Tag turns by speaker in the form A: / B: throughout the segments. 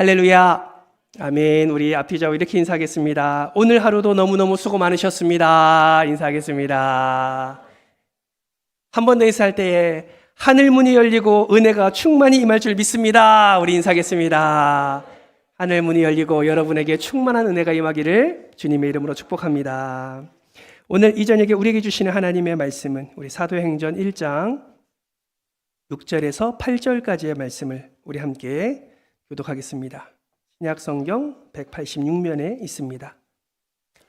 A: 할렐루야. 아멘. 우리 앞뒤좌우 이렇게 인사하겠습니다. 오늘 하루도 너무너무 수고 많으셨습니다. 인사하겠습니다. 한 번 더 인사할 때에 하늘 문이 열리고 은혜가 충만히 임할 줄 믿습니다. 우리 인사하겠습니다. 하늘 문이 열리고 여러분에게 충만한 은혜가 임하기를 주님의 이름으로 축복합니다. 오늘 이 저녁에 우리에게 주시는 하나님의 말씀은 우리 사도행전 1장 6절에서 8절까지의 말씀을 우리 함께 교독하겠습니다. 신약성경 186면에 있습니다.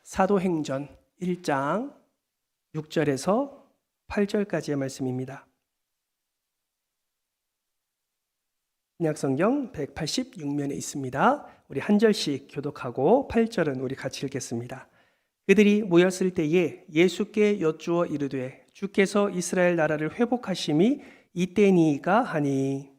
A: 사도행전 1장 6절에서 8절까지의 말씀입니다. 신약성경 186면에 있습니다. 우리 한 절씩 교독하고 8절은 우리 같이 읽겠습니다. 그들이 모였을 때에 예수께 여쭈어 이르되 주께서 이스라엘 나라를 회복하심이 이때니이까 하니.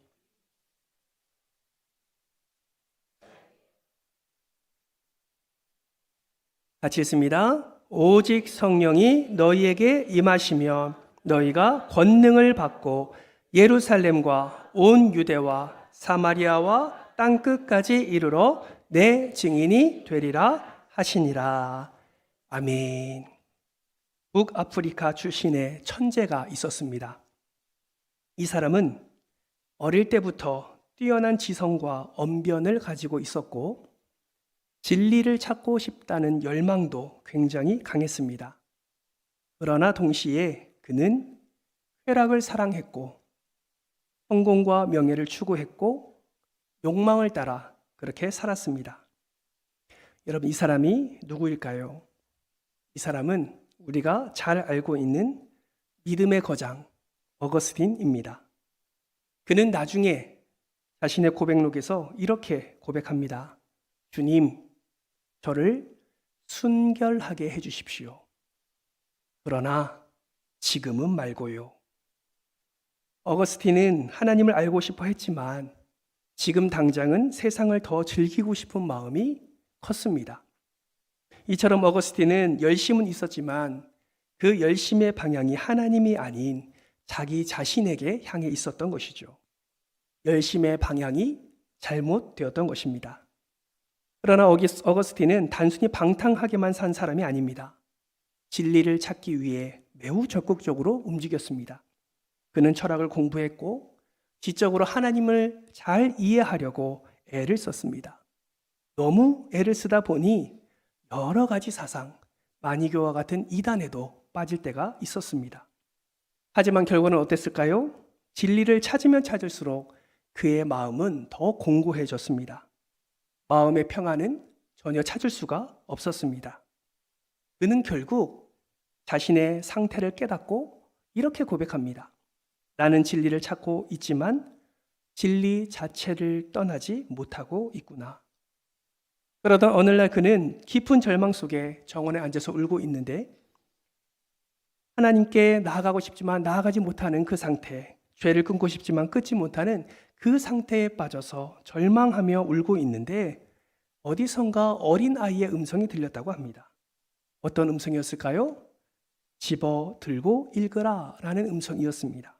A: 같이 읽습니다. 오직 성령이 너희에게 임하시면 너희가 권능을 받고 예루살렘과 온 유대와 사마리아와 땅끝까지 이르러 내 증인이 되리라 하시니라. 아멘. 북아프리카 출신의 천재가 있었습니다. 이 사람은 어릴 때부터 뛰어난 지성과 언변을 가지고 있었고 진리를 찾고 싶다는 열망도 굉장히 강했습니다. 그러나 동시에 그는 쾌락을 사랑했고 성공과 명예를 추구했고 욕망을 따라 그렇게 살았습니다. 여러분, 이 사람이 누구일까요? 이 사람은 우리가 잘 알고 있는 믿음의 거장 어거스틴입니다. 그는 나중에 자신의 고백록에서 이렇게 고백합니다. 주님, 저를 순결하게 해주십시오. 그러나 지금은 말고요. 어거스틴은 하나님을 알고 싶어 했지만 지금 당장은 세상을 더 즐기고 싶은 마음이 컸습니다. 이처럼 어거스틴은 열심은 있었지만 그 열심의 방향이 하나님이 아닌 자기 자신에게 향해 있었던 것이죠. 열심의 방향이 잘못되었던 것입니다. 그러나 어거스틴은 단순히 방탕하게만 산 사람이 아닙니다. 진리를 찾기 위해 매우 적극적으로 움직였습니다. 그는 철학을 공부했고 지적으로 하나님을 잘 이해하려고 애를 썼습니다. 너무 애를 쓰다 보니 여러 가지 사상, 마니교와 같은 이단에도 빠질 때가 있었습니다. 하지만 결과는 어땠을까요? 진리를 찾으면 찾을수록 그의 마음은 더 공고해졌습니다. 마음의 평안은 전혀 찾을 수가 없었습니다. 그는 결국 자신의 상태를 깨닫고 이렇게 고백합니다. 나는 진리를 찾고 있지만 진리 자체를 떠나지 못하고 있구나. 그러던 어느 날 그는 깊은 절망 속에 정원에 앉아서 울고 있는데 하나님께 나아가고 싶지만 나아가지 못하는 그 상태, 죄를 끊고 싶지만 끊지 못하는 그 상태에 빠져서 절망하며 울고 있는데 어디선가 어린아이의 음성이 들렸다고 합니다. 어떤 음성이었을까요? 집어 들고 읽으라 라는 음성이었습니다.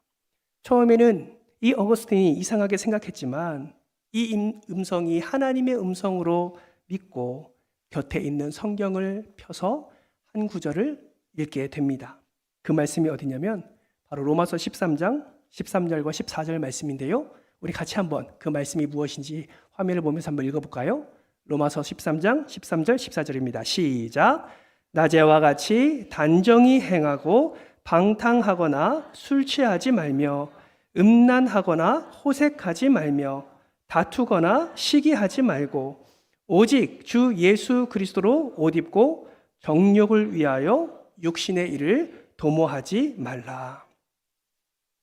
A: 처음에는 이 어거스틴이 이상하게 생각했지만 이 음성이 하나님의 음성으로 믿고 곁에 있는 성경을 펴서 한 구절을 읽게 됩니다. 그 말씀이 어디냐면 바로 로마서 13장 13절과 14절 말씀인데요. 우리 같이 한번 그 말씀이 무엇인지 화면을 보면서 한번 읽어볼까요? 로마서 13장 13절 14절입니다. 시작. 낮에와 같이 단정히 행하고 방탕하거나 술 취하지 말며 음란하거나 호색하지 말며 다투거나 시기하지 말고 오직 주 예수 그리스도로 옷 입고 정욕을 위하여 육신의 일을 도모하지 말라.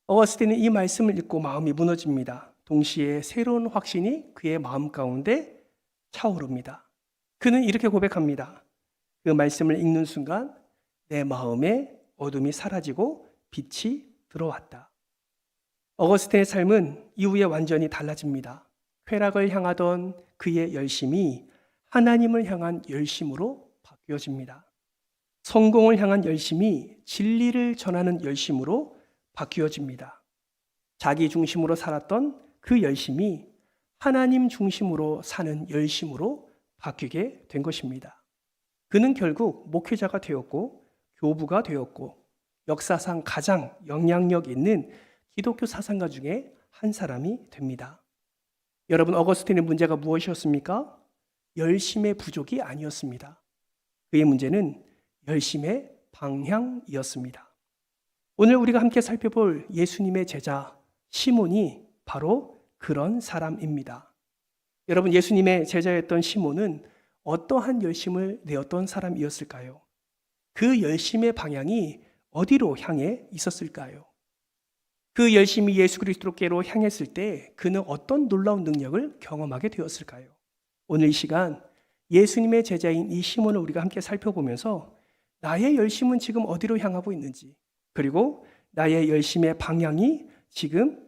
A: 어거스틴은 이 말씀을 읽고 마음이 무너집니다. 동시에 새로운 확신이 그의 마음 가운데 차오릅니다. 그는 이렇게 고백합니다. 그 말씀을 읽는 순간 내 마음에 어둠이 사라지고 빛이 들어왔다. 어거스틴의 삶은 이후에 완전히 달라집니다. 쾌락을 향하던 그의 열심이 하나님을 향한 열심으로 바뀌어집니다. 성공을 향한 열심이 진리를 전하는 열심으로 바뀌어집니다. 자기 중심으로 살았던 그 열심이 하나님 중심으로 사는 열심으로 바뀌게 된 것입니다. 그는 결국 목회자가 되었고 교부가 되었고 역사상 가장 영향력 있는 기독교 사상가 중에 한 사람이 됩니다. 여러분, 어거스틴의 문제가 무엇이었습니까? 열심의 부족이 아니었습니다. 그의 문제는 열심의 방향이었습니다. 오늘 우리가 함께 살펴볼 예수님의 제자 시몬이 바로 그런 사람입니다. 여러분, 예수님의 제자였던 시몬은 어떠한 열심을 내었던 사람이었을까요? 그 열심의 방향이 어디로 향해 있었을까요? 그 열심이 예수 그리스도께로 향했을 때 그는 어떤 놀라운 능력을 경험하게 되었을까요? 오늘 이 시간 예수님의 제자인 이 시몬을 우리가 함께 살펴보면서 나의 열심은 지금 어디로 향하고 있는지, 그리고 나의 열심의 방향이 지금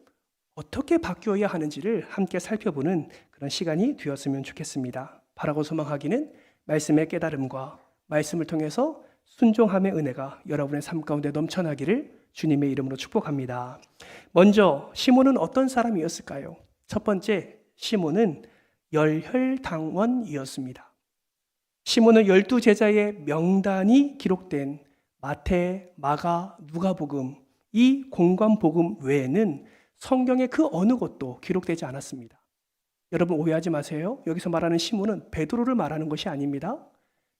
A: 어떻게 바뀌어야 하는지를 함께 살펴보는 그런 시간이 되었으면 좋겠습니다. 바라고 소망하기는 말씀의 깨달음과 말씀을 통해서 순종함의 은혜가 여러분의 삶 가운데 넘쳐나기를 주님의 이름으로 축복합니다. 먼저 시몬은 어떤 사람이었을까요? 첫 번째, 시몬은 열혈당원이었습니다. 시몬은 12제자의 명단이 기록된 마태, 마가, 누가복음, 이 공관복음 외에는 성경의 그 어느 곳도 기록되지 않았습니다. 여러분, 오해하지 마세요. 여기서 말하는 시몬은 베드로를 말하는 것이 아닙니다.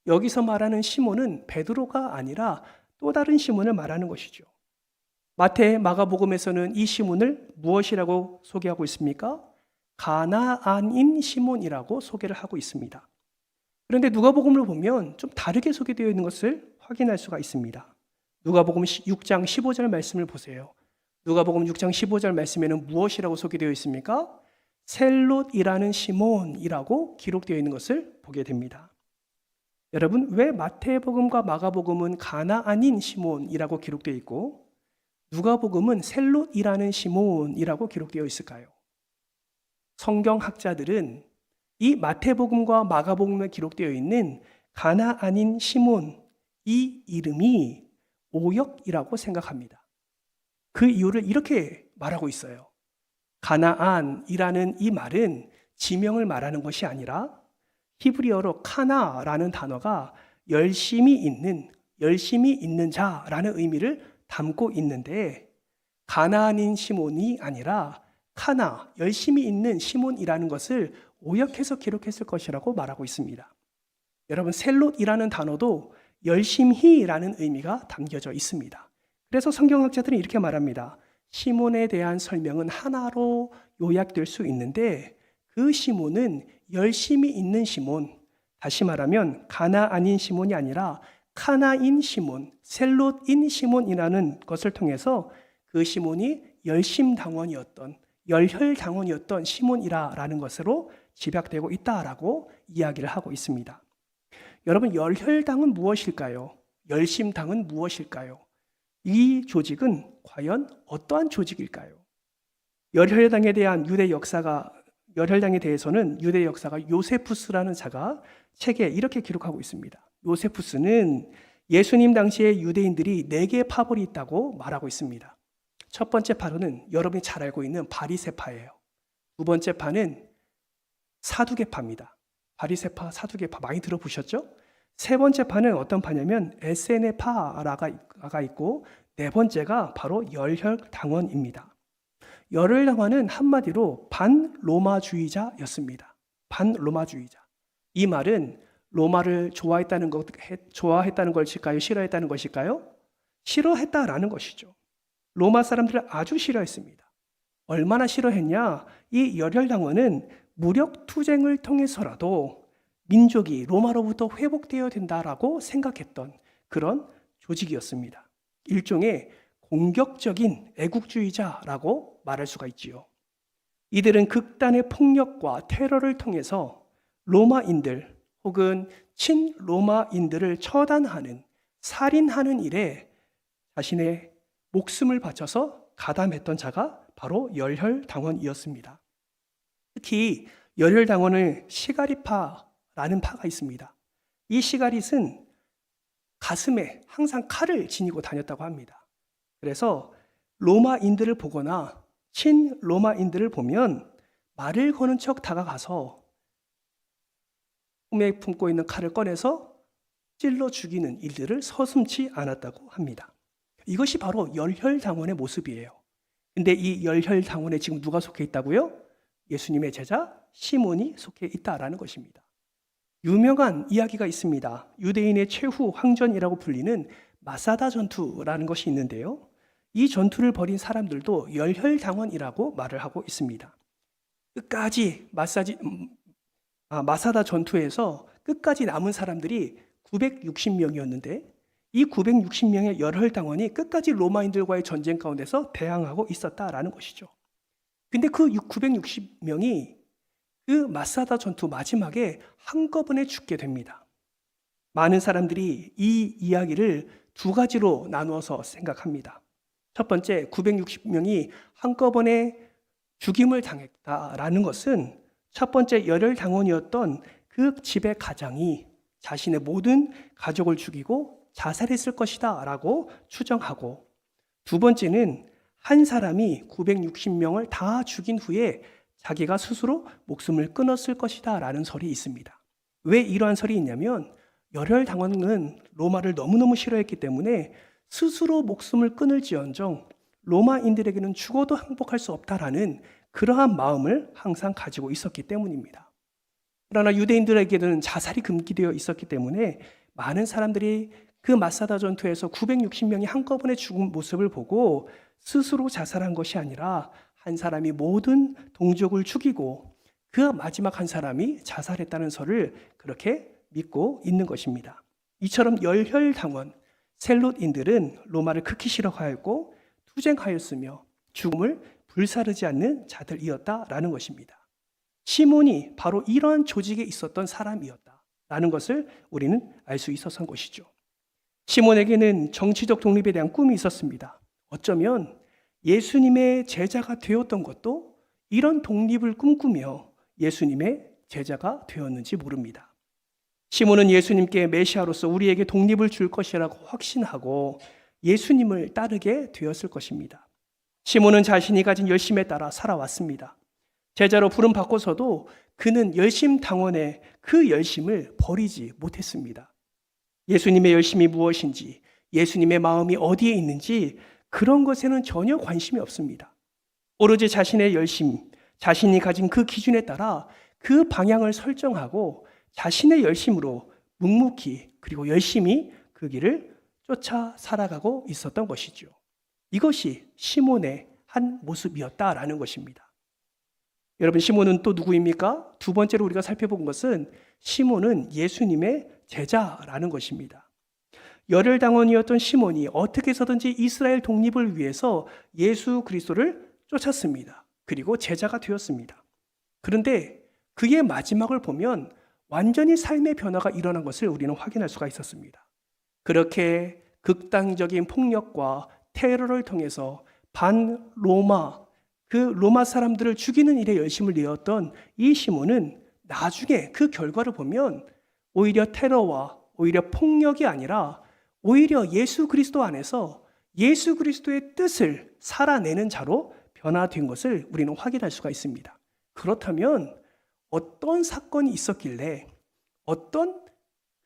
A: 여기서 말하는 시몬은 베드로가 아니라 또 다른 시몬을 말하는 것이죠. 마태, 마가복음에서는 이 시몬을 무엇이라고 소개하고 있습니까? 가나안인 시몬이라고 소개를 하고 있습니다. 그런데 누가복음을 보면 좀 다르게 소개되어 있는 것을 확인할 수가 있습니다. 누가복음 6장 15절 말씀을 보세요. 누가복음 6장 15절 말씀에는 무엇이라고 소개되어 있습니까? 셀롯이라는 시몬이라고 기록되어 있는 것을 보게 됩니다. 여러분, 왜 마태복음과 마가복음은 가나안인 시몬이라고 기록되어 있고 누가복음은 셀롯이라는 시몬이라고 기록되어 있을까요? 성경학자들은 이 마태복음과 마가복음에 기록되어 있는 가나안인 시몬, 이 이름이 오역이라고 생각합니다. 그 이유를 이렇게 말하고 있어요. 가나안이라는 이 말은 지명을 말하는 것이 아니라 히브리어로 카나라는 단어가 열심히 있는 자라는 의미를 담고 있는데 가나안인 시몬이 아니라 카나, 열심히 있는 시몬이라는 것을 오역해서 기록했을 것이라고 말하고 있습니다. 여러분, 셀롯이라는 단어도 열심히라는 의미가 담겨져 있습니다. 그래서 성경학자들은 이렇게 말합니다. 시몬에 대한 설명은 하나로 요약될 수 있는데 그 시몬은 열심히 있는 시몬, 다시 말하면 가나안인 시몬이 아니라 카나인 시몬, 셀롯인 시몬이라는 것을 통해서 그 시몬이 열심당원이었던, 열혈당원이었던 시몬이라는 것으로 집약되고 있다라고 이야기를 하고 있습니다. 여러분, 열혈당은 무엇일까요? 열심당은 무엇일까요? 이 조직은 과연 어떠한 조직일까요? 열혈당에 대해서는 유대 역사가 요세푸스라는 자가 책에 이렇게 기록하고 있습니다. 요세푸스는 예수님 당시에 유대인들이 4개의 파벌이 있다고 말하고 있습니다. 첫 번째 파는 여러분이 잘 알고 있는 바리새파예요. 두 번째 파는 사두개파입니다. 바리새파, 사두개파 많이 들어보셨죠? 세 번째 파는 어떤 파냐면 에세네파가 있고 네 번째가 바로 열혈당원입니다. 열혈당원은 한마디로 반로마주의자였습니다. 반로마주의자. 이 말은 로마를 좋아했다는 것일까요? 싫어했다는 것일까요? 싫어했다라는 것이죠. 로마 사람들을 아주 싫어했습니다. 얼마나 싫어했냐? 이 열혈당원은 무력 투쟁을 통해서라도 민족이 로마로부터 회복되어야 된다라고 생각했던 그런 조직이었습니다. 일종의 공격적인 애국주의자라고 말할 수가 있지요. 이들은 극단의 폭력과 테러를 통해서 로마인들 혹은 친로마인들을 처단하는, 살인하는 일에 자신의 목숨을 바쳐서 가담했던 자가 바로 열혈당원이었습니다. 특히 열혈당원을 시가리파라는 파가 있습니다. 이 시가릿은 가슴에 항상 칼을 지니고 다녔다고 합니다. 그래서 로마인들을 보거나 친로마인들을 보면 말을 거는 척 다가가서 품에 품고 있는 칼을 꺼내서 찔러 죽이는 일들을 서슴지 않았다고 합니다. 이것이 바로 열혈당원의 모습이에요. 근데 이 열혈당원에 지금 누가 속해 있다고요? 예수님의 제자 시몬이 속해 있다라는 것입니다. 유명한 이야기가 있습니다. 유대인의 최후 황전이라고 불리는 마사다 전투라는 것이 있는데요. 이 전투를 벌인 사람들도 열혈당원이라고 말을 하고 있습니다. 끝까지 마사다 전투에서 끝까지 남은 사람들이 960명이었는데 이 960명의 열혈당원이 끝까지 로마인들과의 전쟁 가운데서 대항하고 있었다라는 것이죠. 근데 그 960명이 그 마사다 전투 마지막에 한꺼번에 죽게 됩니다. 많은 사람들이 이 이야기를 두 가지로 나누어서 생각합니다. 첫 번째, 960명이 한꺼번에 죽임을 당했다라는 것은 첫 번째 열혈당원이었던 그 집의 가장이 자신의 모든 가족을 죽이고 자살했을 것이다 라고 추정하고, 두 번째는 한 사람이 960명을 다 죽인 후에 자기가 스스로 목숨을 끊었을 것이다 라는 설이 있습니다. 왜 이러한 설이 있냐면 열혈당원은 로마를 너무너무 싫어했기 때문에 스스로 목숨을 끊을지언정 로마인들에게는 죽어도 항복할 수 없다라는 그러한 마음을 항상 가지고 있었기 때문입니다. 그러나 유대인들에게는 자살이 금기되어 있었기 때문에 많은 사람들이 그 마사다 전투에서 960명이 한꺼번에 죽은 모습을 보고 스스로 자살한 것이 아니라 한 사람이 모든 동족을 죽이고 그 마지막 한 사람이 자살했다는 설을 그렇게 믿고 있는 것입니다. 이처럼 열혈당원 셀롯인들은 로마를 극히 싫어하였고 투쟁하였으며 죽음을 불사르지 않는 자들이었다라는 것입니다. 시몬이 바로 이러한 조직에 있었던 사람이었다라는 것을 우리는 알 수 있었던 것이죠. 시몬에게는 정치적 독립에 대한 꿈이 있었습니다. 어쩌면 예수님의 제자가 되었던 것도 이런 독립을 꿈꾸며 예수님의 제자가 되었는지 모릅니다. 시몬은 예수님께 메시아로서 우리에게 독립을 줄 것이라고 확신하고 예수님을 따르게 되었을 것입니다. 시몬은 자신이 가진 열심에 따라 살아왔습니다. 제자로 부름 받고서도 그는 열심당원의 그 열심을 버리지 못했습니다. 예수님의 열심이 무엇인지, 예수님의 마음이 어디에 있는지 그런 것에는 전혀 관심이 없습니다. 오로지 자신의 열심, 자신이 가진 그 기준에 따라 그 방향을 설정하고 자신의 열심으로 묵묵히 그리고 열심히 그 길을 쫓아 살아가고 있었던 것이죠. 이것이 시몬의 한 모습이었다라는 것입니다. 여러분, 시몬은 또 누구입니까? 두 번째로 우리가 살펴본 것은 시몬은 예수님의 제자라는 것입니다. 열혈당원이었던 시몬이 어떻게 해서든지 이스라엘 독립을 위해서 예수 그리스도를 쫓았습니다. 그리고 제자가 되었습니다. 그런데 그의 마지막을 보면 완전히 삶의 변화가 일어난 것을 우리는 확인할 수가 있었습니다. 그렇게 극단적인 폭력과 테러를 통해서 반로마, 그 로마 사람들을 죽이는 일에 열심을 내었던 이 시몬은 나중에 그 결과를 보면 오히려 테러와 오히려 폭력이 아니라 오히려 예수 그리스도 안에서 예수 그리스도의 뜻을 살아내는 자로 변화된 것을 우리는 확인할 수가 있습니다. 그렇다면 어떤 사건이 있었길래, 어떤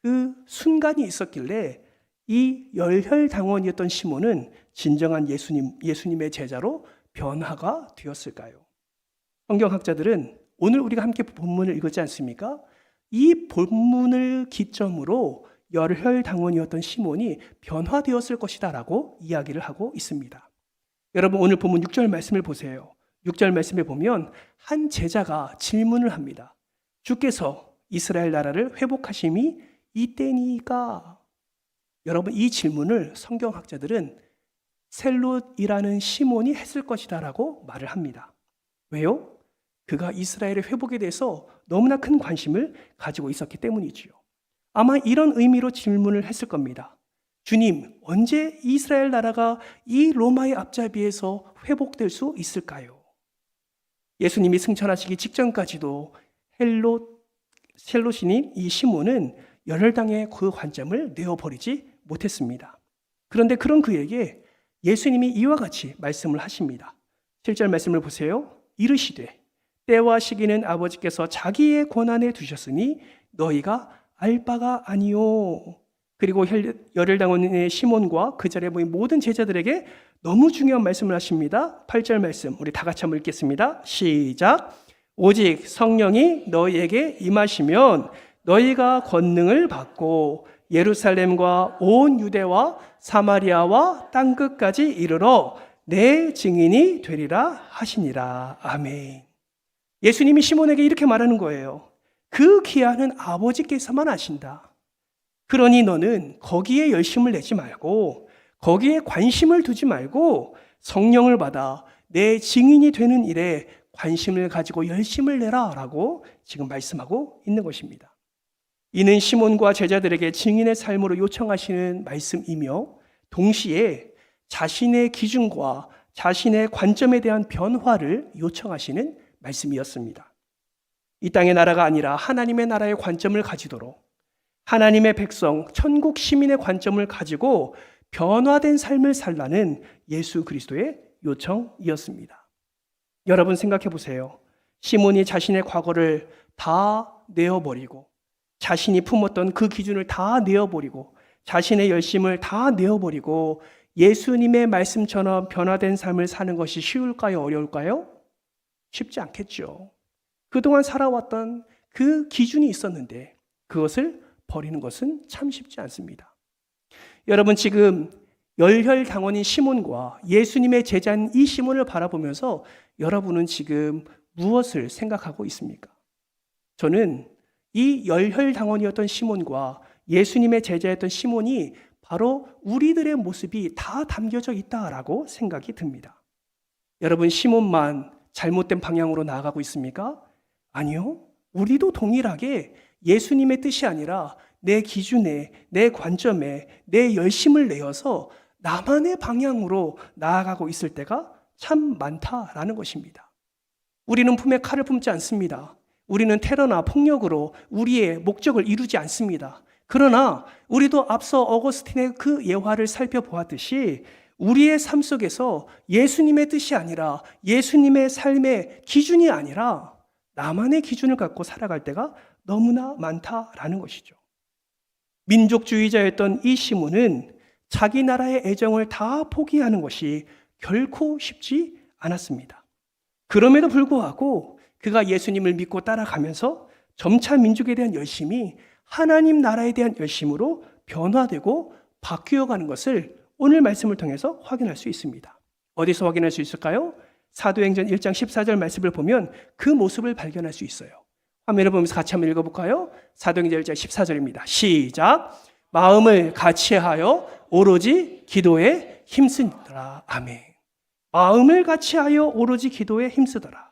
A: 그 순간이 있었길래 이 열혈당원이었던 시몬은 진정한 예수님의 제자로 변화가 되었을까요? 성경학자들은 오늘 우리가 함께 본문을 읽었지 않습니까? 이 본문을 기점으로 열혈당원이었던 시몬이 변화되었을 것이다 라고 이야기를 하고 있습니다. 여러분, 오늘 본문 6절 말씀을 보세요. 6절 말씀에 보면 한 제자가 질문을 합니다. 주께서 이스라엘 나라를 회복하심이 이때니까? 여러분, 이 질문을 성경학자들은 셀롯이라는 시몬이 했을 것이다 라고 말을 합니다. 왜요? 그가 이스라엘의 회복에 대해서 너무나 큰 관심을 가지고 있었기 때문이지요. 아마 이런 의미로 질문을 했을 겁니다. 주님, 언제 이스라엘 나라가 이 로마의 앞잡이에서 회복될 수 있을까요? 예수님이 승천하시기 직전까지도 셀롯인인 이 시몬은 열혈당의 그 관점을 내어버리지 못했습니다. 그런데 그런 그에게 예수님이 이와 같이 말씀을 하십니다. 7절 말씀을 보세요. 이르시되 때와 시기는 아버지께서 자기의 권한에 두셨으니 너희가 알 바가 아니요. 그리고 열혈당원의 시몬과 그 자리에 모인 모든 제자들에게 너무 중요한 말씀을 하십니다. 8절 말씀 우리 다 같이 한번 읽겠습니다. 시작. 오직 성령이 너희에게 임하시면 너희가 권능을 받고 예루살렘과 온 유대와 사마리아와 땅끝까지 이르러 내 증인이 되리라 하시니라. 아멘. 예수님이 시몬에게 이렇게 말하는 거예요. 그 기한은 아버지께서만 아신다. 그러니 너는 거기에 열심을 내지 말고 거기에 관심을 두지 말고 성령을 받아 내 증인이 되는 일에 관심을 가지고 열심을 내라 라고 지금 말씀하고 있는 것입니다. 이는 시몬과 제자들에게 증인의 삶으로 요청하시는 말씀이며 동시에 자신의 기준과 자신의 관점에 대한 변화를 요청하시는 말씀이었습니다. 이 땅의 나라가 아니라 하나님의 나라의 관점을 가지도록 하나님의 백성, 천국 시민의 관점을 가지고 변화된 삶을 살라는 예수 그리스도의 요청이었습니다. 여러분 생각해 보세요. 시몬이 자신의 과거를 다 내어버리고 자신이 품었던 그 기준을 다 내어버리고 자신의 열심을 다 내어버리고 예수님의 말씀처럼 변화된 삶을 사는 것이 쉬울까요? 어려울까요? 쉽지 않겠죠. 그동안 살아왔던 그 기준이 있었는데 그것을 버리는 것은 참 쉽지 않습니다. 여러분 지금 열혈당원인 시몬과 예수님의 제자인 이 시몬을 바라보면서 여러분은 지금 무엇을 생각하고 있습니까? 저는 이 열혈당원이었던 시몬과 예수님의 제자였던 시몬이 바로 우리들의 모습이 다 담겨져 있다라고 생각이 듭니다. 여러분 시몬만 잘못된 방향으로 나아가고 있습니까? 아니요. 우리도 동일하게 예수님의 뜻이 아니라 내 기준에, 내 관점에, 내 열심을 내어서 나만의 방향으로 나아가고 있을 때가 참 많다라는 것입니다. 우리는 품에 칼을 품지 않습니다. 우리는 테러나 폭력으로 우리의 목적을 이루지 않습니다. 그러나 우리도 앞서 어거스틴의 그 예화를 살펴보았듯이 우리의 삶 속에서 예수님의 뜻이 아니라 예수님의 삶의 기준이 아니라 나만의 기준을 갖고 살아갈 때가 너무나 많다라는 것이죠. 민족주의자였던 이 시몬은 자기 나라의 애정을 다 포기하는 것이 결코 쉽지 않았습니다. 그럼에도 불구하고 그가 예수님을 믿고 따라가면서 점차 민족에 대한 열심이 하나님 나라에 대한 열심으로 변화되고 바뀌어가는 것을 오늘 말씀을 통해서 확인할 수 있습니다. 어디서 확인할 수 있을까요? 사도행전 1장 14절 말씀을 보면 그 모습을 발견할 수 있어요. 화면을 보면서 같이 한번 읽어볼까요? 사도행전 1장 14절입니다. 시작! 마음을 같이하여 오로지 기도에 힘쓰더라. 아멘. 마음을 같이하여 오로지 기도에 힘쓰더라.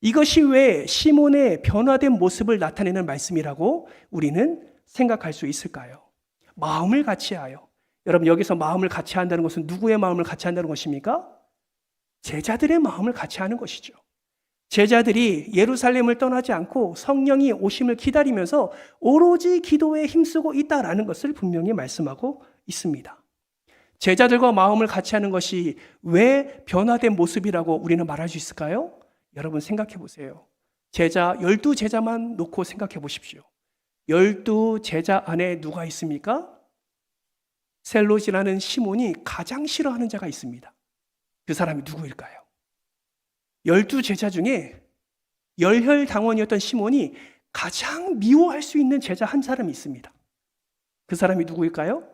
A: 이것이 왜 시몬의 변화된 모습을 나타내는 말씀이라고 우리는 생각할 수 있을까요? 마음을 같이하여. 여러분 여기서 마음을 같이한다는 것은 누구의 마음을 같이한다는 것입니까? 제자들의 마음을 같이하는 것이죠. 제자들이 예루살렘을 떠나지 않고 성령이 오심을 기다리면서 오로지 기도에 힘쓰고 있다라는 것을 분명히 말씀하고 있습니다. 제자들과 마음을 같이 하는 것이 왜 변화된 모습이라고 우리는 말할 수 있을까요? 여러분 생각해 보세요. 12제자만 놓고 생각해 보십시오. 12제자 안에 누가 있습니까? 셀롯이라는 시몬이 가장 싫어하는 자가 있습니다. 그 사람이 누구일까요? 12제자 중에 열혈당원이었던 시몬이 가장 미워할 수 있는 제자 한 사람이 있습니다. 그 사람이 누구일까요?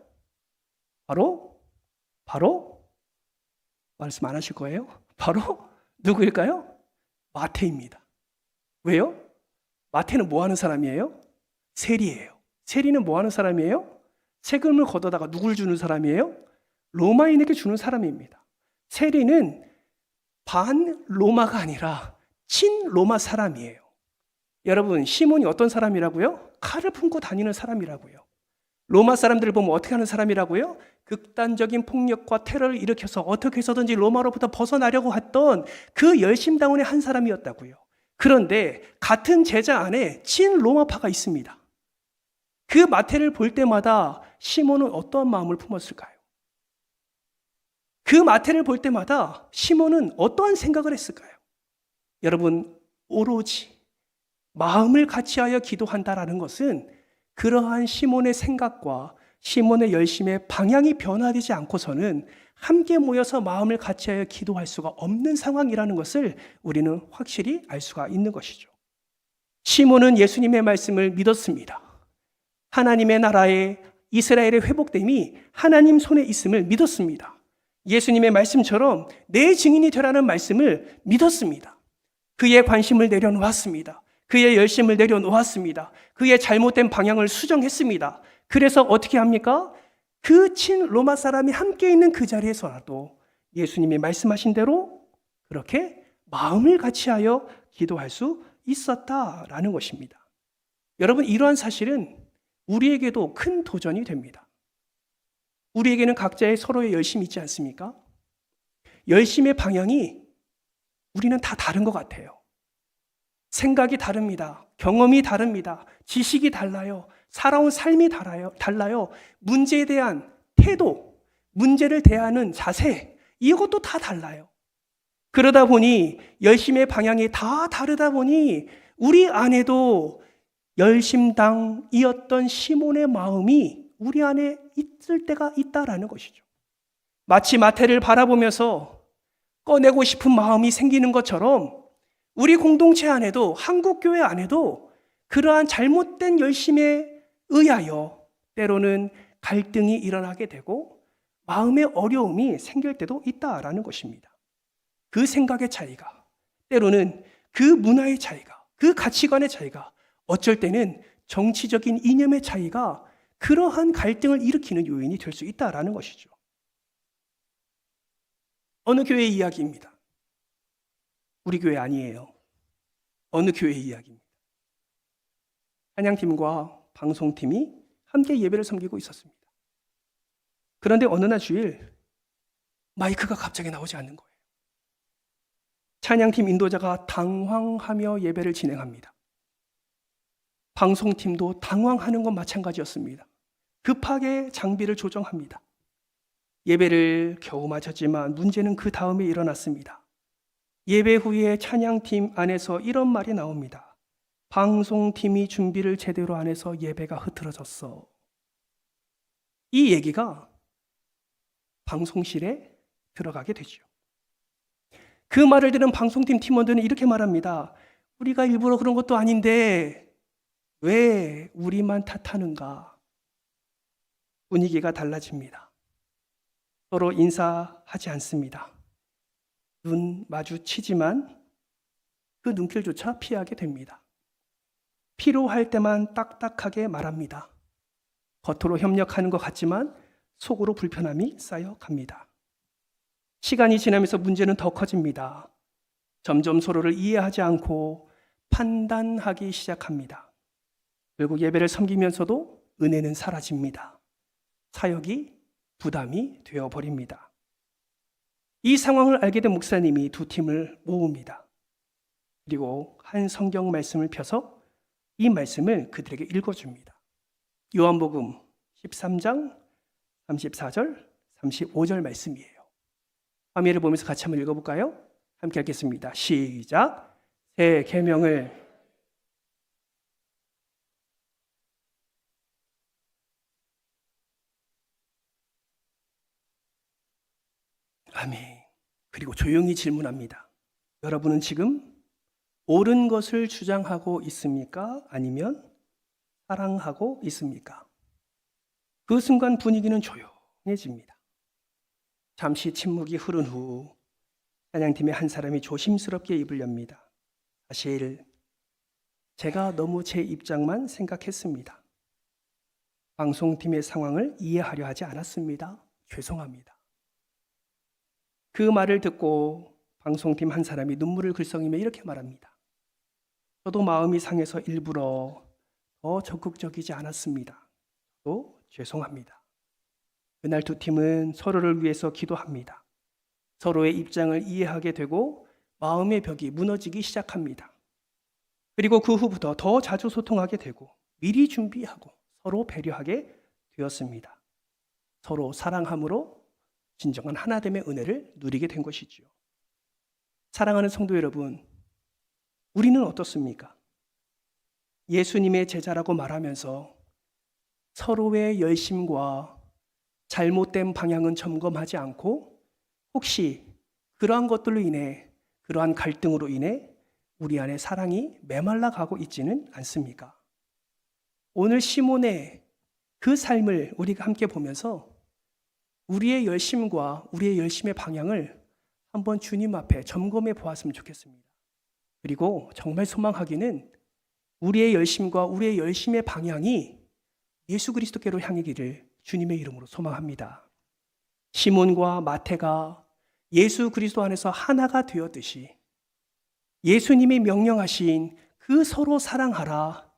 A: 바로 말씀 안 하실 거예요? 바로 누구일까요? 마태입니다. 왜요? 마태는 뭐 하는 사람이에요? 세리예요. 세리는 뭐 하는 사람이에요? 세금을 걷어다가 누굴 주는 사람이에요? 로마인에게 주는 사람입니다. 세리는 반 로마가 아니라 친 로마 사람이에요. 여러분 시몬이 어떤 사람이라고요? 칼을 품고 다니는 사람이라고요. 로마 사람들을 보면 어떻게 하는 사람이라고요? 극단적인 폭력과 테러를 일으켜서 어떻게 해서든지 로마로부터 벗어나려고 했던 그 열심당원의 한 사람이었다고요. 그런데 같은 제자 안에 친 로마파가 있습니다. 그 마태를 볼 때마다 시몬은 어떠한 마음을 품었을까요? 그 마태를 볼 때마다 시몬은 어떠한 생각을 했을까요? 여러분 오로지 마음을 같이하여 기도한다라는 것은 그러한 시몬의 생각과 시몬의 열심의 방향이 변화되지 않고서는 함께 모여서 마음을 같이하여 기도할 수가 없는 상황이라는 것을 우리는 확실히 알 수가 있는 것이죠. 시몬은 예수님의 말씀을 믿었습니다. 하나님의 나라의 이스라엘의 회복됨이 하나님 손에 있음을 믿었습니다. 예수님의 말씀처럼 내 증인이 되라는 말씀을 믿었습니다. 그의 관심을 내려놓았습니다. 그의 열심을 내려놓았습니다. 그의 잘못된 방향을 수정했습니다. 그래서 어떻게 합니까? 그 친 로마 사람이 함께 있는 그 자리에서라도 예수님이 말씀하신 대로 그렇게 마음을 같이하여 기도할 수 있었다라는 것입니다. 여러분, 이러한 사실은 우리에게도 큰 도전이 됩니다. 우리에게는 각자의 서로의 열심이 있지 않습니까? 열심의 방향이 우리는 다 다른 것 같아요. 생각이 다릅니다. 경험이 다릅니다. 지식이 달라요. 살아온 삶이 달라요. 문제에 대한 태도, 문제를 대하는 자세, 이것도 다 달라요. 그러다 보니 열심의 방향이 다 다르다 보니 우리 안에도 열심당이었던 시몬의 마음이 우리 안에 있을 때가 있다라는 것이죠. 마치 마태를 바라보면서 꺼내고 싶은 마음이 생기는 것처럼 우리 공동체 안에도, 한국교회 안에도 그러한 잘못된 열심에 의하여 때로는 갈등이 일어나게 되고 마음의 어려움이 생길 때도 있다라는 것입니다. 그 생각의 차이가, 때로는 그 문화의 차이가, 그 가치관의 차이가, 어쩔 때는 정치적인 이념의 차이가 그러한 갈등을 일으키는 요인이 될 수 있다라는 것이죠. 어느 교회의 이야기입니다. 우리 교회 아니에요. 어느 교회의 이야기입니다. 찬양팀과 방송팀이 함께 예배를 섬기고 있었습니다. 그런데 어느 날 주일 마이크가 갑자기 나오지 않는 거예요. 찬양팀 인도자가 당황하며 예배를 진행합니다. 방송팀도 당황하는 건 마찬가지였습니다. 급하게 장비를 조정합니다. 예배를 겨우 마쳤지만 문제는 그 다음에 일어났습니다. 예배 후에 찬양팀 안에서 이런 말이 나옵니다. 방송팀이 준비를 제대로 안 해서 예배가 흐트러졌어. 이 얘기가 방송실에 들어가게 되죠. 그 말을 들은 방송팀 팀원들은 이렇게 말합니다. 우리가 일부러 그런 것도 아닌데 왜 우리만 탓하는가? 분위기가 달라집니다. 서로 인사하지 않습니다. 눈 마주치지만 그 눈길조차 피하게 됩니다. 필요할 때만 딱딱하게 말합니다. 겉으로 협력하는 것 같지만 속으로 불편함이 쌓여갑니다. 시간이 지나면서 문제는 더 커집니다. 점점 서로를 이해하지 않고 판단하기 시작합니다. 결국 예배를 섬기면서도 은혜는 사라집니다. 사역이 부담이 되어버립니다. 이 상황을 알게 된 목사님이 두 팀을 모읍니다. 그리고 한 성경 말씀을 펴서 이 말씀을 그들에게 읽어줍니다. 요한복음 13장 34절, 35절 말씀이에요. 화면을 보면서 같이 한번 읽어볼까요? 함께 읽겠습니다. 시작. 새 계명을 아멘. 그리고 조용히 질문합니다. 여러분은 지금 옳은 것을 주장하고 있습니까? 아니면 사랑하고 있습니까? 그 순간 분위기는 조용해집니다. 잠시 침묵이 흐른 후 찬양팀의 한 사람이 조심스럽게 입을 엽니다. 사실 제가 너무 제 입장만 생각했습니다. 방송팀의 상황을 이해하려 하지 않았습니다. 죄송합니다. 그 말을 듣고 방송팀 한 사람이 눈물을 글썽이며 이렇게 말합니다. 저도 마음이 상해서 일부러 더 적극적이지 않았습니다. 또 죄송합니다. 그날 두 팀은 서로를 위해서 기도합니다. 서로의 입장을 이해하게 되고 마음의 벽이 무너지기 시작합니다. 그리고 그 후부터 더 자주 소통하게 되고 미리 준비하고 서로 배려하게 되었습니다. 서로 사랑함으로 진정한 하나됨의 은혜를 누리게 된 것이지요. 사랑하는 성도 여러분, 우리는 어떻습니까? 예수님의 제자라고 말하면서 서로의 열심과 잘못된 방향은 점검하지 않고 혹시 그러한 것들로 인해, 그러한 갈등으로 인해 우리 안에 사랑이 메말라 가고 있지는 않습니까? 오늘 시몬의 그 삶을 우리가 함께 보면서 우리의 열심과 우리의 열심의 방향을 한번 주님 앞에 점검해 보았으면 좋겠습니다. 그리고 정말 소망하기는 우리의 열심과 우리의 열심의 방향이 예수 그리스도께로 향하기를 주님의 이름으로 소망합니다. 시몬과 마태가 예수 그리스도 안에서 하나가 되었듯이 예수님이 명령하신 그 서로 사랑하라,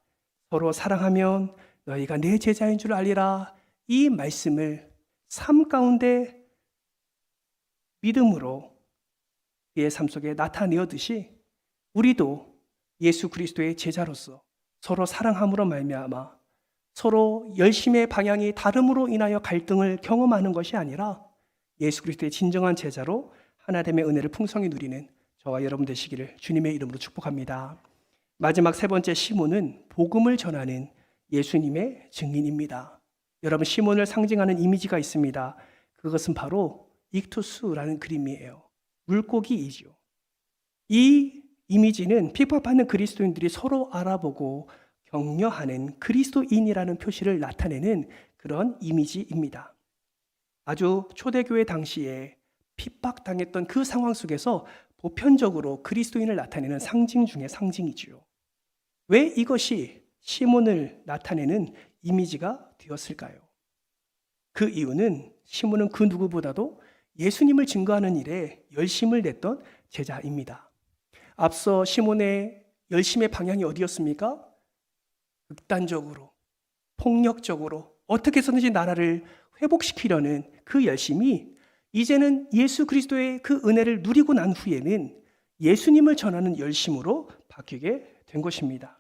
A: 서로 사랑하면 너희가 내 제자인 줄 알리라, 이 말씀을 삶 가운데 믿음으로 그의 삶 속에 나타내었듯이 우리도 예수 그리스도의 제자로서 서로 사랑함으로 말미암아 서로 열심의 방향이 다름으로 인하여 갈등을 경험하는 것이 아니라 예수 그리스도의 진정한 제자로 하나됨의 은혜를 풍성히 누리는 저와 여러분 되시기를 주님의 이름으로 축복합니다. 마지막 세 번째 시몬은 복음을 전하는 예수님의 증인입니다. 여러분, 시몬을 상징하는 이미지가 있습니다. 그것은 바로 익투스라는 그림이에요. 물고기이죠. 이 이미지는 핍박받는 그리스도인들이 서로 알아보고 격려하는 그리스도인이라는 표시를 나타내는 그런 이미지입니다. 아주 초대교회 당시에 핍박당했던 그 상황 속에서 보편적으로 그리스도인을 나타내는 상징 중의 상징이지요. 왜 이것이 시몬을 나타내는 이미지가 되었을까요? 그 이유는 시몬은 그 누구보다도 예수님을 증거하는 일에 열심을 냈던 제자입니다. 앞서 시몬의 열심의 방향이 어디였습니까? 극단적으로, 폭력적으로 어떻게 해서든지 나라를 회복시키려는 그 열심이 이제는 예수 그리스도의 그 은혜를 누리고 난 후에는 예수님을 전하는 열심으로 바뀌게 된 것입니다.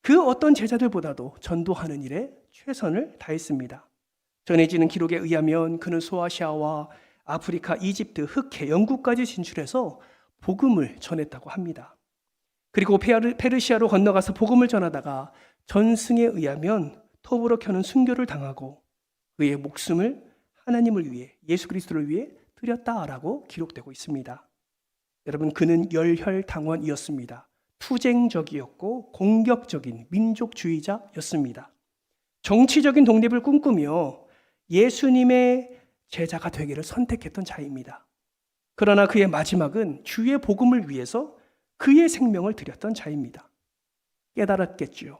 A: 그 어떤 제자들보다도 전도하는 일에 최선을 다했습니다. 전해지는 기록에 의하면 그는 소아시아와 아프리카, 이집트, 흑해, 영국까지 진출해서 복음을 전했다고 합니다. 그리고 페르시아로 건너가서 복음을 전하다가 전승에 의하면 톱으로 켜는 순교를 당하고 그의 목숨을 하나님을 위해, 예수 그리스도를 위해 드렸다라고 기록되고 있습니다. 여러분, 그는 열혈당원이었습니다. 투쟁적이었고 공격적인 민족주의자였습니다. 정치적인 독립을 꿈꾸며 예수님의 제자가 되기를 선택했던 자입니다. 그러나 그의 마지막은 주의 복음을 위해서 그의 생명을 드렸던 자입니다. 깨달았겠지요.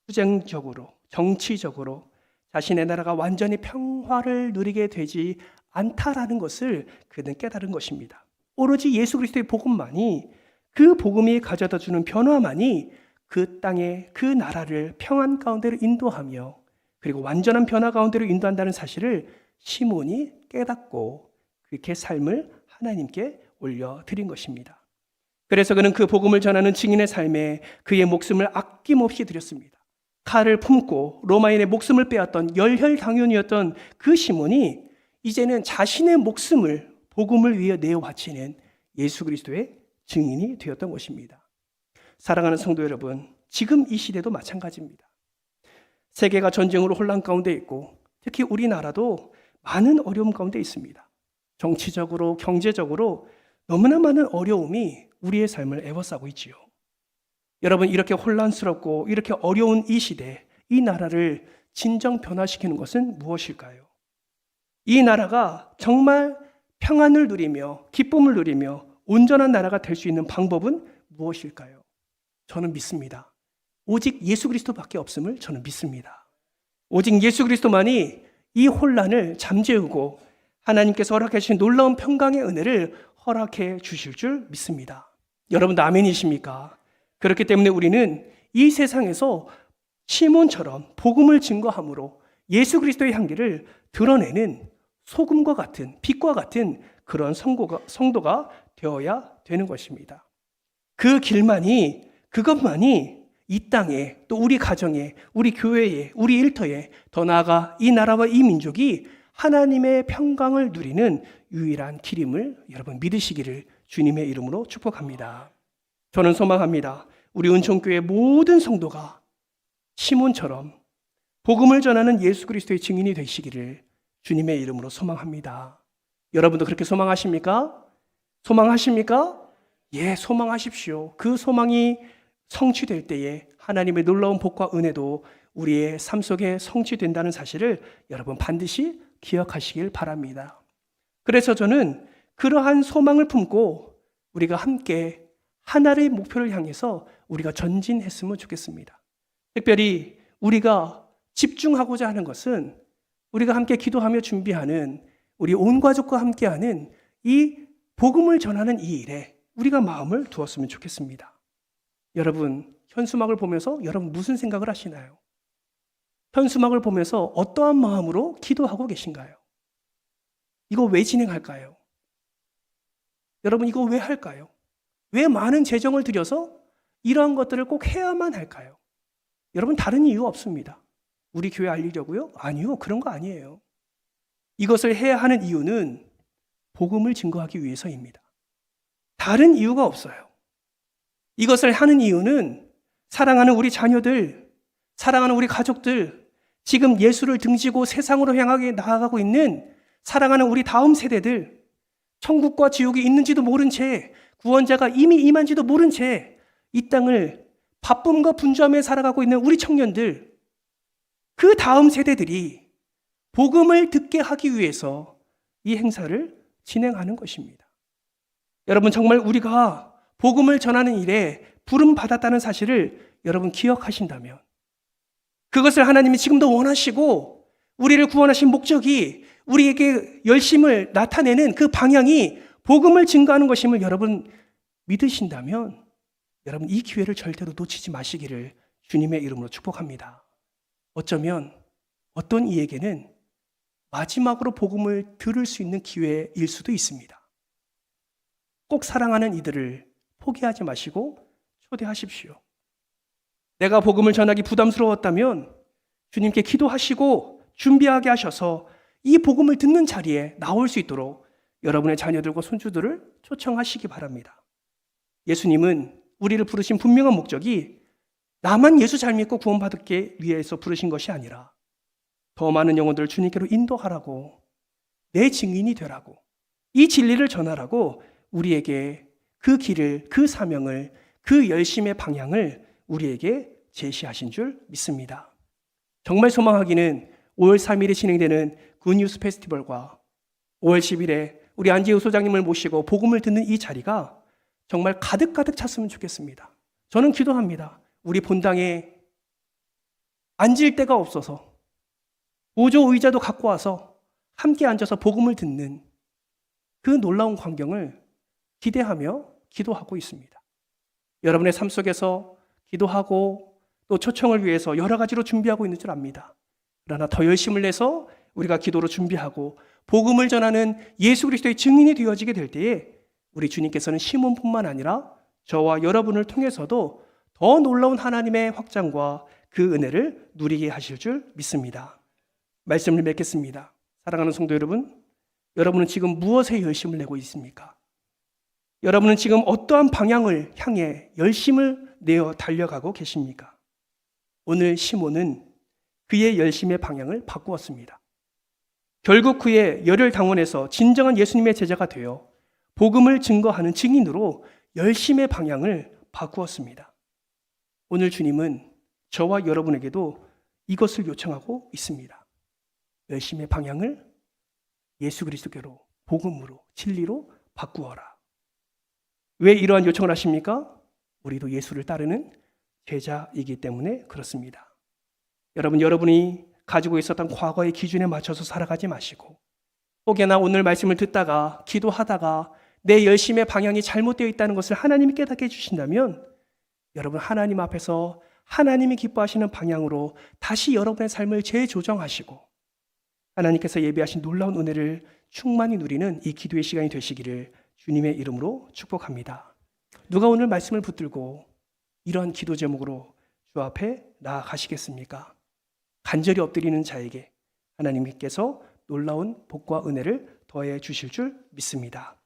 A: 투쟁적으로, 정치적으로 자신의 나라가 완전히 평화를 누리게 되지 않다라는 것을 그는 깨달은 것입니다. 오로지 예수 그리스도의 복음만이, 그 복음이 가져다 주는 변화만이 그 땅에 그 나라를 평안 가운데로 인도하며 그리고 완전한 변화 가운데로 인도한다는 사실을 시몬이 깨닫고 그렇게 삶을 하나님께 올려드린 것입니다. 그래서 그는 그 복음을 전하는 증인의 삶에 그의 목숨을 아낌없이 드렸습니다. 칼을 품고 로마인의 목숨을 빼앗던 열혈당연이었던 그 시몬이 이제는 자신의 목숨을 복음을 위해 내어 바치는 예수 그리스도의 증인이 되었던 것입니다. 사랑하는 성도 여러분, 지금 이 시대도 마찬가지입니다. 세계가 전쟁으로 혼란 가운데 있고 특히 우리나라도 많은 어려움 가운데 있습니다. 정치적으로, 경제적으로 너무나 많은 어려움이 우리의 삶을 에워싸고 있지요. 여러분, 이렇게 혼란스럽고 이렇게 어려운 이 시대, 이 나라를 진정 변화시키는 것은 무엇일까요? 이 나라가 정말 평안을 누리며 기쁨을 누리며 온전한 나라가 될 수 있는 방법은 무엇일까요? 저는 믿습니다. 오직 예수 그리스도밖에 없음을 저는 믿습니다. 오직 예수 그리스도만이 이 혼란을 잠재우고 하나님께서 허락해 주신 놀라운 평강의 은혜를 허락해 주실 줄 믿습니다. 여러분도 아멘이십니까? 그렇기 때문에 우리는 이 세상에서 시몬처럼 복음을 증거함으로 예수 그리스도의 향기를 드러내는 소금과 같은, 빛과 같은 그런 성도가 되어야 되는 것입니다. 그 길만이, 그것만이 이 땅에, 또 우리 가정에, 우리 교회에, 우리 일터에, 더 나아가 이 나라와 이 민족이 하나님의 평강을 누리는 유일한 길임을 여러분 믿으시기를 주님의 이름으로 축복합니다. 저는 소망합니다. 우리 은총교회 모든 성도가 시몬처럼 복음을 전하는 예수 그리스도의 증인이 되시기를 주님의 이름으로 소망합니다. 여러분도 그렇게 소망하십니까? 소망하십니까? 예, 소망하십시오. 그 소망이 성취될 때에 하나님의 놀라운 복과 은혜도 우리의 삶 속에 성취된다는 사실을 여러분 반드시 기억하시길 바랍니다. 그래서 저는 그러한 소망을 품고 우리가 함께 하나의 목표를 향해서 우리가 전진했으면 좋겠습니다. 특별히 우리가 집중하고자 하는 것은 우리가 함께 기도하며 준비하는 우리 온 가족과 함께하는 이 복음을 전하는 이 일에 우리가 마음을 두었으면 좋겠습니다. 여러분, 현수막을 보면서 여러분 무슨 생각을 하시나요? 현수막을 보면서 어떠한 마음으로 기도하고 계신가요? 이거 왜 진행할까요? 여러분, 이거 왜 할까요? 왜 많은 재정을 들여서 이러한 것들을 꼭 해야만 할까요? 여러분, 다른 이유 없습니다. 우리 교회 알리려고요? 아니요, 그런 거 아니에요. 이것을 해야 하는 이유는 복음을 증거하기 위해서입니다. 다른 이유가 없어요. 이것을 하는 이유는 사랑하는 우리 자녀들, 사랑하는 우리 가족들, 지금 예수를 등지고 세상으로 향하게 나아가고 있는 사랑하는 우리 다음 세대들, 천국과 지옥이 있는지도 모른 채, 구원자가 이미 임한지도 모른 채 이 땅을 바쁨과 분주함에 살아가고 있는 우리 청년들, 그 다음 세대들이 복음을 듣게 하기 위해서 이 행사를 진행하는 것입니다. 여러분, 정말 우리가 복음을 전하는 일에 부름받았다는 사실을 여러분 기억하신다면, 그것을 하나님이 지금도 원하시고 우리를 구원하신 목적이 우리에게 열심을 나타내는 그 방향이 복음을 증거하는 것임을 여러분 믿으신다면 여러분 이 기회를 절대로 놓치지 마시기를 주님의 이름으로 축복합니다. 어쩌면 어떤 이에게는 마지막으로 복음을 들을 수 있는 기회일 수도 있습니다. 꼭 사랑하는 이들을 포기하지 마시고 초대하십시오. 내가 복음을 전하기 부담스러웠다면 주님께 기도하시고 준비하게 하셔서 이 복음을 듣는 자리에 나올 수 있도록 여러분의 자녀들과 손주들을 초청하시기 바랍니다. 예수님은 우리를 부르신 분명한 목적이 나만 예수 잘 믿고 구원받기 위해서 부르신 것이 아니라 더 많은 영혼들을 주님께로 인도하라고, 내 증인이 되라고, 이 진리를 전하라고 우리에게 그 길을, 그 사명을, 그 열심의 방향을 우리에게 제시하신 줄 믿습니다. 정말 소망하기는 5월 3일에 진행되는 굿뉴스 페스티벌과 5월 10일에 우리 안지우 소장님을 모시고 복음을 듣는 이 자리가 정말 가득가득 찼으면 좋겠습니다. 저는 기도합니다. 우리 본당에 앉을 데가 없어서 보조 의자도 갖고 와서 함께 앉아서 복음을 듣는 그 놀라운 광경을 기대하며 기도하고 있습니다. 여러분의 삶 속에서 기도하고 또 초청을 위해서 여러 가지로 준비하고 있는 줄 압니다. 그러나 더 열심을 내서 우리가 기도로 준비하고 복음을 전하는 예수 그리스도의 증인이 되어지게 될 때에 우리 주님께서는 시몬뿐만 아니라 저와 여러분을 통해서도 더 놀라운 하나님의 확장과 그 은혜를 누리게 하실 줄 믿습니다. 말씀을 맺겠습니다. 사랑하는 성도 여러분, 여러분은 지금 무엇에 열심을 내고 있습니까? 여러분은 지금 어떠한 방향을 향해 열심을 내어 달려가고 계십니까? 오늘 시몬은 그의 열심의 방향을 바꾸었습니다. 결국 그의 열혈당원에서 진정한 예수님의 제자가 되어 복음을 증거하는 증인으로 열심의 방향을 바꾸었습니다. 오늘 주님은 저와 여러분에게도 이것을 요청하고 있습니다. 열심의 방향을 예수 그리스도께로, 복음으로, 진리로 바꾸어라. 왜 이러한 요청을 하십니까? 우리도 예수를 따르는 제자이기 때문에 그렇습니다. 여러분이 가지고 있었던 과거의 기준에 맞춰서 살아가지 마시고, 혹여나 오늘 말씀을 듣다가 기도하다가 내 열심의 방향이 잘못되어 있다는 것을 하나님이 깨닫게 해주신다면 여러분 하나님 앞에서 하나님이 기뻐하시는 방향으로 다시 여러분의 삶을 재조정하시고 하나님께서 예비하신 놀라운 은혜를 충만히 누리는 이 기도의 시간이 되시기를 주님의 이름으로 축복합니다. 누가 오늘 말씀을 붙들고 이러한 기도 제목으로 주 앞에 나아가시겠습니까? 간절히 엎드리는 자에게 하나님께서 놀라운 복과 은혜를 더해 주실 줄 믿습니다.